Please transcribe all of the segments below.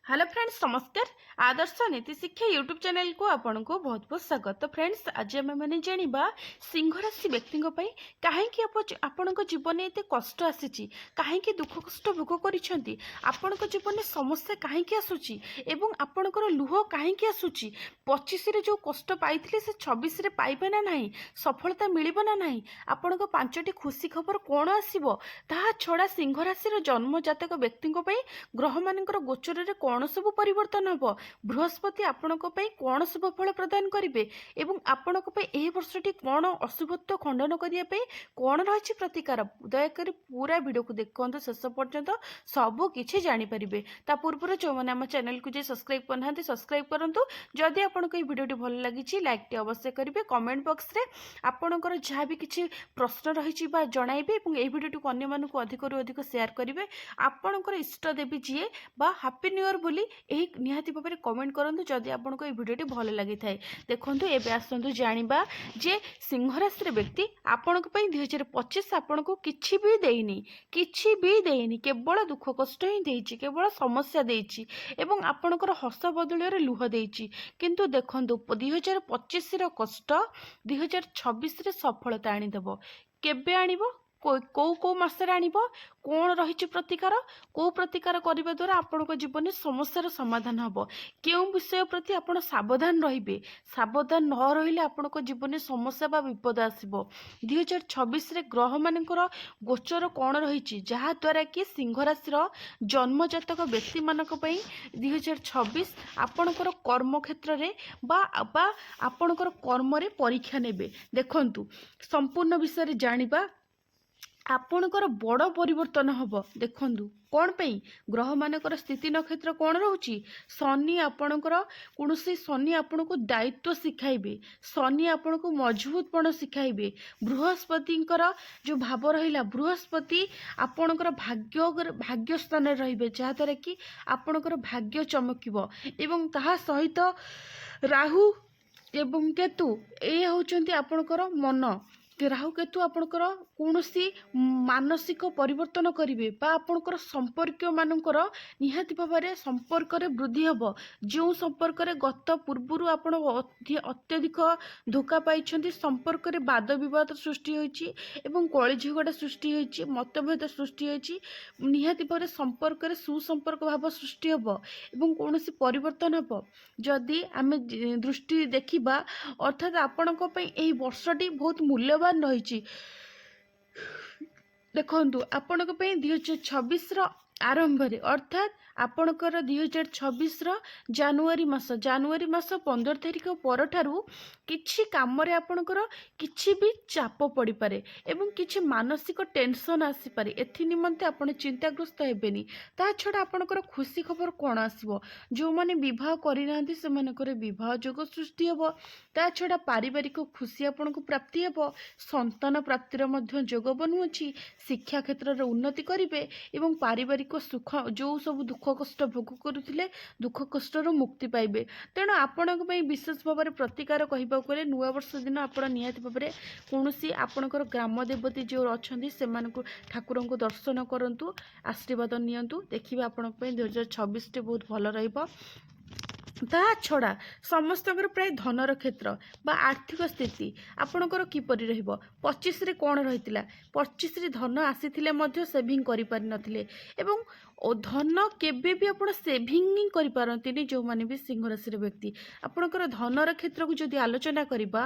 Hello friends नमस्कार। आदर्श नीति शिक्षा यूट्यूब चैनल को आपन को बहुत बहुत स्वागत। तो फ्रेंड्स आज आम मैंने जाना सिंह राशि व्यक्ति कहीं आपण जीवन में एत कष्ट आसी कहीं दुख कष्ट भोग कर जीवन में समस्या कहीं आसूची एवं आपणकर लुह कहीं आसूची 25 जो कष्ट पाई से 26 पाइबे ना नहीं सफलता मिल ना नहीं आपण को 5टी खुशी खबर कौन आसो ता छड़ा सिंह राशि जन्म जातक व्यक्ति ग्रह मान गोचर में कौन सब परिवर्तन हम बृहस्पति आपणों कौन शुभ फल प्रदान करेंगे एवं आपण वर्षटी कौन अशुभत्व खंडन करने कौन रही प्रतिकार दयाकोरी पूरा वीडियो को देखते शेष पर्यंत सबू किसी जानीपारे। ता पूर्व जो मैंने आम चैनल को जो सब्सक्राइब करना सब्सक्राइब करूँ। जदि आपको ये वीडियो भल लगी लाइक टे अवश्य करेंगे। कमेंट बॉक्स रे आपणकर जहाँ भी किसी प्रश्न रही जनइबे और ये वीडियो को अन्य अधिक अधिक शेयर करेंगे। आपणकर इष्ट देवी जी बा हैप्पी न्यू ईयर बोली निहाती भाव में कमेंट करूँ जदि आपको ये वीडियो भल लगी थाए। देखो एवं आसतु जाना जे सिंह राशि व्यक्ति आपण 2025 आपण को किसी भी देनी केवल दुख कष्ट ही देछि केवल समस्या देछि एवं आपणकर हस बदल लुह देछि। किंतु देखो 2025 कष्ट 2026 सफलता आनीदेव केबे आनिबो कौ मसरे आनिबो कौन रही प्रतिकार कौ प्रतिकार करने द्वारा आपण जीवन में समस्यार समाधान हम क्यों विषय प्रति आप सावधान रे सावधान न रही आपण जीवन में समस्या बा विपद आसो 2026 ग्रह मान गोचर कौन रही जहाद्वारा कि सिंह राशि जन्म जातक व्यक्ति मान 2026 आपणकर कर्म क्षेत्र में आपणकर कर्म परीक्षा नेबे। देखंतु संपूर्ण विषय जानिबा आपणकर बड़ परिवर्तन हम देखु कौन पई ग्रह मानकर स्थिति नक्षत्र कौन रोची शनि आपणकर कौन शनि आपण को दायित्व शिखाइबे शनि आपण को मजबूतपण शिखाइबे बृहस्पति जो भाव रहा बृहस्पति आपणकर भाग्य स्थान रे जहाद्वारा कि आपणकर भाग्य चमकिब एवं ताहा सहित राहु एवं केतु ये होचंती आपणकर मन राहु केतु आपणकर कौन मानसिक परिवर्तन करेंगे आपणकर संपर्क मानकर निहाती भाव में संपर्क वृद्धि हम जो संपर्क गत पूर्वर आप अत्यधिक धोखा पाई संपर्क में वाद विवाद सृष्टि होती कली झगड़ा सृष्टि होती मतभेद सृष्टि होती निहाती भाव संपर्क में सुसंपर्क भाव सृष्टि हम कौन परिवर्तन हम जदि आम दृष्टि देखा अर्थात आपण वर्षटी बहुत मूल्यवान रही। देखंतु आपण 2026 आरंभ अर्थात आपणकर 2026 जानुआरी मास 15 तारिख पर किछि काम रे आपणकर किछि भी चाप पड़ी पारे एवं किछि मानसिक टेंशन आसी पारे एथि निमंते आपण चिंताग्रस्त हेबेनी। ता छडा आपणकर खुशी खबर कोन आसीबो जो माने विवाह करि नांती से मानकर विवाह योग सृष्टि हेबो। ता छडा पारिवारिक खुशी आपणको प्राप्ति हेबो संतान प्राप्तिर मध्य योग बनुछि शिक्षा क्षेत्र रे उन्नति करिवे एवं पारिवारिक सुख जो सब दुख कष्ट भोग करुले दुख कष्टर मुक्ति पाइबे। तेणु आपण विशेष भाव में प्रतिकार कहवा गले नुआ वर्ष दिन आप निहाती भाव में कौन आपणकर ग्राम देवती जो अच्छा से ठाकुर को दर्शन करूँ आशीर्वाद नियंतु देखिए आपण 2026 बहुत भल रहिबो। ता छड़ा समस्त प्राय धनर क्षेत्र बा आर्थिक स्थिति आपणकर किपरि रहिबो 25 रे कौन रही 25 रे धन आसी सेविंग करि पारि नथिले एवं धन केबे भी आप सेविंग करि पारंतिनी जो माने भी सिंह राशि व्यक्ति आपणकर धनर क्षेत्र को जदि आलोचना करिबा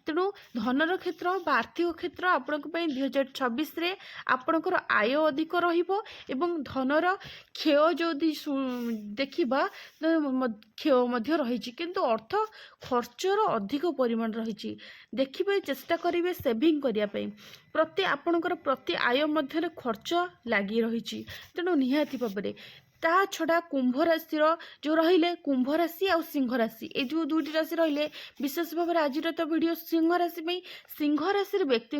तेणु धनर क्षेत्र बा आर्थिक क्षेत्र आपणक 2026 रे आपणकर आय अधिक रहिबो एवं धनर क्षय जो देखिबा क्षय मध्य रही किंतु अर्थ खर्चर अधिक परिमाण रही देखिए चेष्टा करेंगे सेविंग करने प्रति आपणकर प्रति आय मध्य खर्च लगी रही तेणु निहाती भाव में ता छड़ा कुंभ राशि जो रहिले कुंभ राशि और सिंह राशि ये जो दुईटी राशि रहिले विशेष भाव में आज तो वीडियो सिंह राशि व्यक्ति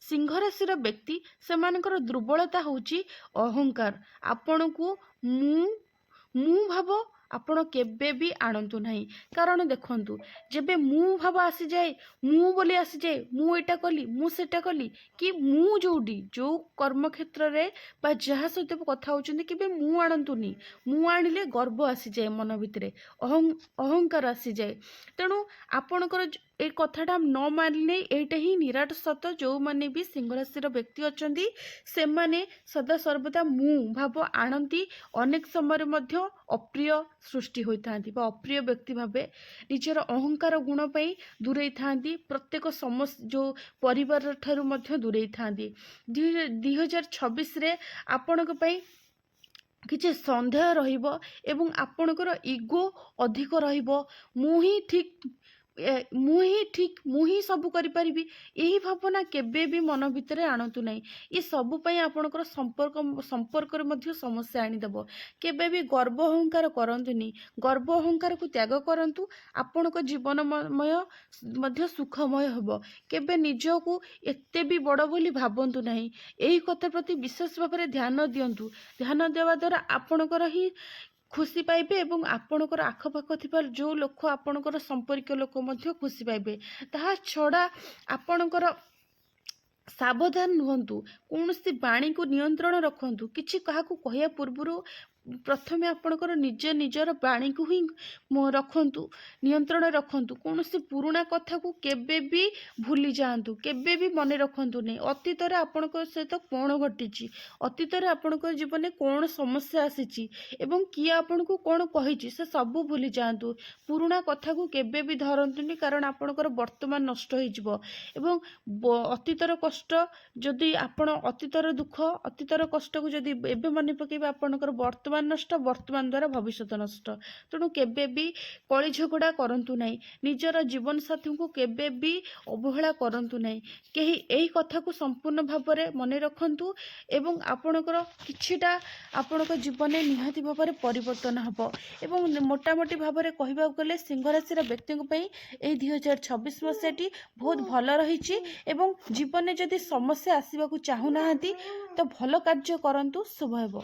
सिंह राशि व्यक्ति से दुर्बलता हूँ अहंकार आपण को मु भाव ଆପଣ କେବେ ବି ଆଣନ୍ତୁ ନାହିଁ। କାରଣ ଦେଖନ୍ତୁ, ଯେବେ ମୁଁ ଭାବ ଆସିଯାଏ, ମୁଁ ବୋଲି ଆସିଯାଏ, ମୁଁ ଏଇଟା କଲି, ମୁଁ ସେଟା କଲି, କି ମୁଁ ଯୋଉ କର୍ମକ୍ଷେତ୍ରରେ ବା ଯାହା ସହିତ କଥା ହଉଛନ୍ତି, କେବେ ମୁଁ ଆଣନ୍ତୁନି। ମୁଁ ଆଣିଲେ ଗର୍ବ ଆସିଯାଏ, ମନ ଭିତରେ ଅହଙ୍କାର ଆସିଯାଏ। ତେଣୁ ଆପଣଙ୍କର ଏଇ କଥାଟା ନ ମାନିଲେ ଏଇଟା ହିଁ ନିରାଟ ସତ। ଯୋଉମାନେ ବି ସିଂହ ରାଶିର ବ୍ୟକ୍ତି ଅଛନ୍ତି ସେମାନେ ସଦା ସର୍ବଦା ମୁଁ ଭାବ ଆଣନ୍ତି। ଅନେକ ସମୟରେ ମଧ୍ୟ ଅପ୍ରିୟ ସୃଷ୍ଟି ହୋଇଥାନ୍ତି ବା ଅପ୍ରିୟ ବ୍ୟକ୍ତି ଭାବେ ନିଜର ଅହଙ୍କାର ଗୁଣ ପାଇଁ ଦୂରେଇ ଥାନ୍ତି। ପ୍ରତ୍ୟେକ ଯୋଉ ପରିବାର ଠାରୁ ମଧ୍ୟ ଦୂରେଇ ଥାନ୍ତି। 2026ରେ ଆପଣଙ୍କ ପାଇଁ କିଛି ସନ୍ଦେହ ରହିବ ଏବଂ ଆପଣଙ୍କର ଇଗୋ ଅଧିକ ରହିବ। ମୁଁ ହିଁ ଠିକ୍, ମୁଁ ହିଁ ସବୁ କରିପାରିବି, ଏହି ଭାବନା କେବେ ବି ମନ ଭିତରେ ଆଣନ୍ତୁ ନାହିଁ। ଏ ସବୁ ପାଇଁ ଆପଣଙ୍କର ସମ୍ପର୍କରେ ମଧ୍ୟ ସମସ୍ୟା ଆଣିଦେବ। କେବେ ବି ଗର୍ବ ଅହଙ୍କାର କରନ୍ତୁନି। ଗର୍ବ ଅହଙ୍କାରକୁ ତ୍ୟାଗ କରନ୍ତୁ। ଆପଣଙ୍କ ଜୀବନମୟ ମଧ୍ୟ ସୁଖମୟ ହେବ। କେବେ ନିଜକୁ ଏତେ ବି ବଡ଼ ବୋଲି ଭାବନ୍ତୁ ନାହିଁ। ଏହି କଥା ପ୍ରତି ବିଶେଷ ଭାବରେ ଧ୍ୟାନ ଦିଅନ୍ତୁ। ଧ୍ୟାନ ଦେବା ଦ୍ୱାରା ଆପଣଙ୍କର ହିଁ ଖୁସି ପାଇବେ ଏବଂ ଆପଣଙ୍କର ଆଖପାଖ ଥିବା ଯେଉଁ ଲୋକ, ଆପଣଙ୍କର ସମ୍ପର୍କୀୟ ଲୋକ ମଧ୍ୟ ଖୁସି ପାଇବେ। ତାହା ଛଡ଼ା ଆପଣଙ୍କର ସାବଧାନ ରୁହନ୍ତୁ। କୌଣସି ବାଣୀକୁ ନିୟନ୍ତ୍ରଣ ରଖନ୍ତୁ। କିଛି କାହାକୁ କହିବା ପୂର୍ବରୁ ପ୍ରଥମେ ଆପଣଙ୍କର ନିଜର ବାଣୀକୁ ହିଁ ରଖନ୍ତୁ, ନିୟନ୍ତ୍ରଣ ରଖନ୍ତୁ। କୌଣସି ପୁରୁଣା କଥାକୁ କେବେ ବି ଭୁଲି ଯାଆନ୍ତୁ, କେବେ ବି ମନେ ରଖନ୍ତୁ ନାହିଁ। ଅତୀତରେ ଆପଣଙ୍କ ସହିତ କ'ଣ ଘଟିଛି, ଅତୀତରେ ଆପଣଙ୍କ ଜୀବନରେ କ'ଣ ସମସ୍ୟା ଆସିଛି ଏବଂ କିଏ ଆପଣଙ୍କୁ କ'ଣ କହିଛି, ସେ ସବୁ ଭୁଲି ଯାଆନ୍ତୁ। ପୁରୁଣା କଥାକୁ କେବେ ବି ଧରନ୍ତୁନି, କାରଣ ଆପଣଙ୍କର ବର୍ତ୍ତମାନ ନଷ୍ଟ ହେଇଯିବ ଏବଂ ଅତୀତର କଷ୍ଟ, ଯଦି ଆପଣ ଅତୀତର ଦୁଃଖ, ଅତୀତର କଷ୍ଟକୁ ଯଦି ଏବେ ମନେ ପକାଇବେ, ଆପଣଙ୍କର ବର୍ତ୍ତମାନ ନଷ୍ଟ, ବର୍ତ୍ତମାନ ଦ୍ୱାରା ଭବିଷ୍ୟତ ନଷ୍ଟ। ତେଣୁ କେବେ ବି କଳି ଝଗଡ଼ା କରନ୍ତୁ ନାହିଁ। ନିଜର ଜୀବନସାଥୀଙ୍କୁ କେବେ ବି ଅବହେଳା କରନ୍ତୁ ନାହିଁ। କେହି ଏହି କଥାକୁ ସମ୍ପୂର୍ଣ୍ଣ ଭାବରେ ମନେ ରଖନ୍ତୁ ଏବଂ ଆପଣଙ୍କର କିଛିଟା ଆପଣଙ୍କ ଜୀବନରେ ନିହାତି ଭାବରେ ପରିବର୍ତ୍ତନ ହେବ। ଏବଂ ମୋଟାମୋଟି ଭାବରେ କହିବାକୁ ଗଲେ ସିଂହ ରାଶିର ବ୍ୟକ୍ତିଙ୍କ ପାଇଁ ଏହି 2026 ମସିହାଟି ବହୁତ ଭଲ ରହିଛି ଏବଂ ଜୀବନରେ ଯଦି ସମସ୍ୟା ଆସିବାକୁ ଚାହୁଁନାହାନ୍ତି ତ ଭଲ କାର୍ଯ୍ୟ କରନ୍ତୁ, ଶୁଭ ହେବ।